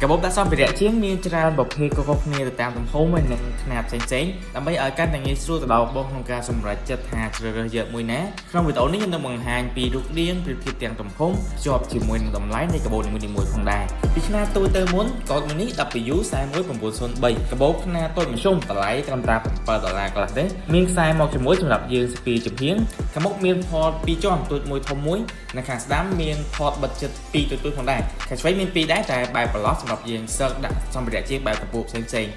កាបូបដាក់សម្ភារៈជាងមានច្រើនប្រភេទខុសៗគ្នាទៅតាមទំហំហើយនិងຂະຫນាតផ្សេងៗដើម្បីឲ្យកាន់តែងាយស្រួលទៅដល់បងក្នុងការសម្រេចចិត្តថាជ្រើសរើសយកមួយណាក្នុងវីដេអូនេះខ្ញុំនឹងបង្ហាញពីរូបរាងប្រៀបធៀបទាំងទំហំភ្ជាប់ជាមួយនឹងតម្លៃនៃកាបូបនីមួយៗផងដែរពីຂະຫນាតតូចទៅមុនកូដមួយនេះ WU41903 កាបូបຂະຫນាតតូចមធ្យមតម្លៃត្រឹមតែ$7កន្លះទេមានខ្សែមកជាមួយសម្រាប់យើងស្ពីចំហៀងខាងមុខមានផត2ជាន់តូចមួយធំមួយនិងខាងស្ដាំមានផតបិទជិត2តូចៗផងដែរខាងឆ្វេងមាន2ដែរតែបែបប្លោះសម្រាប់យើងសើកដាក់សម្ភារៈជាងបែបកម្ពស់ផ្សេងៗ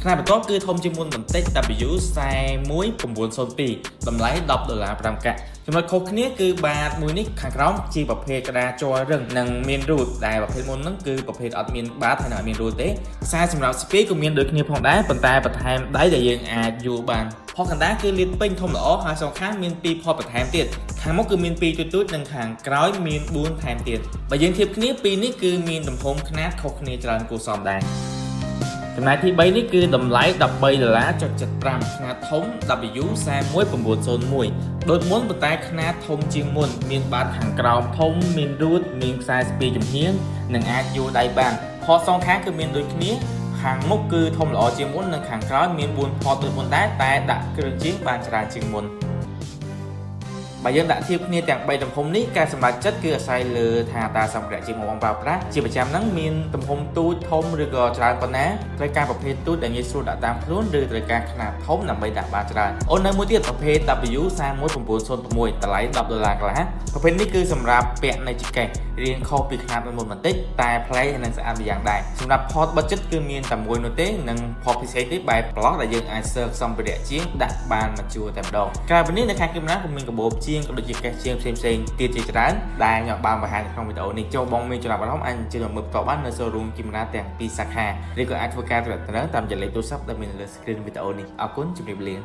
ខណៈបន្ទាប់គឺធំជាងមុនបន្តិច W41902 តម្លៃ$10 5កាក់ចំណុចខុសគ្នាគឺបាតមួយនេះខាងក្រោមជាប្រភេទក្តារជ័ររឹងនិងមានរូតដែលប្រភេទមុនហ្នឹងគឺប្រភេទអត់មានបាតហើយអត់មានរូតទេខ្សែសម្រាប់ស្ពីក៏មានដូចគ្នាផងដែរប៉ុន្តែបន្ថែមដៃដែលយើងអាចយួរបានផកកណ្ដាលគឺលាតពេញធំល្អហើយសងខាងមាន2ផតបន្ថែមទៀតខាងមុខគឺមាន2ទូចៗនិងខាងក្រោយមាន4ថែមទៀតបើយើងធៀបគ្នាពីរនេះគឺមានទំហំຂະຫນាតខុសគ្នាច្រើនគួរសមដែរចំណែកទី3នេះគឺតម្លៃ$13.75ຂະຫນាតធំ W41901 ដូចមុនប៉ុន្តែຂະຫນាតធំជាងមុនមានបាតខាងក្រោមធំមានរូតមានខ្សែស្ពីចំហៀងនិងអាចយួរដៃបានផតសងខាងគឺមានដូចគ្នាខាងមុខគឺធំល្អជាងមុននិងខាងក្រោយមាន4ផតដូចមុនដែរតែដាក់គ្រឿងជាងបានច្រើនជាងមុនបើយើងដាក់ធៀបគ្នាទាំង3ទំហំនេះការសម្រេចចិត្តគឺអាស្រ័យលើថាតើសម្ភារៈជាងបងប្រើប្រាស់ជាប្រចាំហ្នឹងមានទំហំទូចធំឬក៏ច្រើនប៉ុណ្ណាត្រូវការប្រភេទទូចដែលងាយស្រួលដាក់តាមខ្លួនឬត្រូវការຂະຫນាតធំដើម្បីដាក់បានច្រើនអូននៅមួយទៀតប្រភេទ W41906 តម្លៃ$10កន្លះប្រភេទនេះគឺសម្រាប់ពាក់នៅចង្កេះរៀងខុសពីຂະຫນាតមុនបន្តិចតែប្លែកនិងស្អាតម្យ៉ាងដែរសម្រាប់ផតបិទចិត្តគឺមានតែមួយនោះទេនិងផតពិសេសនេះបែបប្លោះដែលយើងអាចសើកសម្ភារៈជាងដាក់បានមួយជួរតែម្ដងក្រៅពីនេះនៅខាងកាមេរ៉ាក៏មានកាបូបជាងក៏ដូចជាកេះជាងផ្សេងៗទៀតជាច្រើនដែលខ្ញុំបានបង្ហាញក្នុងវីដេអូនេះចូលបងមានចំណាប់អារម្មណ៍អាចជិះមកមើលបន្តបាននៅ showroom កាមេរ៉ាទាំងពីរសាខាឬក៏អាចធ្វើការទំនាក់ទំនងតាមលេខទូរស័ព្ទដែលមាននៅលើ screen វីដេអូនេះអរគុណជម្រាបលា